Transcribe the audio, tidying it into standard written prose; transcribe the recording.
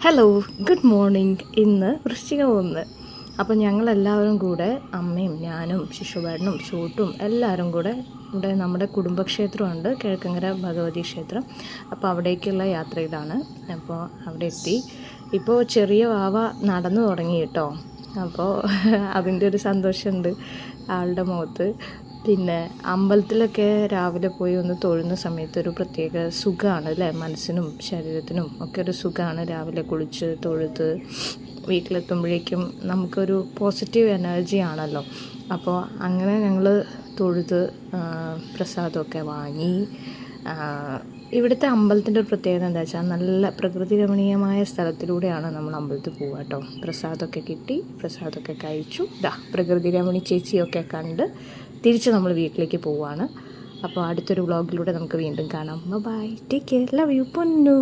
Hello, good morning. ഇന്ന് വൃശ്ചിക 1. അപ്പോൾ ഞങ്ങളെല്ലാവരും കൂടെ അമ്മയും ഞാനും ശിശുപാടനും സൂട്ടും എല്ലാവരും കൂടെ ഇവിടെ നമ്മുടെ കുടുംബക്ഷേത്രമുണ്ട്, കിഴക്കങ്കര ഭഗവതി ക്ഷേത്രം. അപ്പോൾ അവിടേക്കുള്ള യാത്രയിലാണ്. അപ്പോൾ അവിടെ എത്തി. ഇപ്പോൾ ചെറിയ വാവ നടന്നു തുടങ്ങി കേട്ടോ. അപ്പോൾ അതിൻ്റെ ഒരു സന്തോഷമുണ്ട് ആളുടെ മുഖത്ത്. പിന്നെ അമ്പലത്തിലൊക്കെ രാവിലെ പോയി ഒന്ന് തൊഴുന്ന സമയത്ത് ഒരു പ്രത്യേക സുഖമാണ് അല്ലേ, മനസ്സിനും ശരീരത്തിനും ഒക്കെ ഒരു സുഖമാണ്. രാവിലെ കുളിച്ച് തൊഴുത് വീട്ടിലെത്തുമ്പോഴേക്കും നമുക്കൊരു പോസിറ്റീവ് എനർജി ആണല്ലോ. അപ്പോൾ അങ്ങനെ ഞങ്ങൾ തൊഴുത് പ്രസാദമൊക്കെ വാങ്ങി. ഇവിടുത്തെ അമ്പലത്തിൻ്റെ ഒരു പ്രത്യേകത എന്താ വെച്ചാൽ നല്ല പ്രകൃതി രമണീയമായ സ്ഥലത്തിലൂടെയാണ് നമ്മൾ അമ്പലത്തിൽ പോവുക കേട്ടോ. പ്രസാദമൊക്കെ കിട്ടി, പ്രസാദമൊക്കെ കഴിച്ചു. പ്രകൃതി രമണി ചേച്ചിയൊക്കെ കണ്ട് തിരിച്ച് നമ്മൾ വീട്ടിലേക്ക് പോവുകയാണ്. അപ്പോൾ അടുത്തൊരു വ്ളോഗിലൂടെ നമുക്ക് വീണ്ടും കാണാം. Bye, take care, love you, പൊന്നു.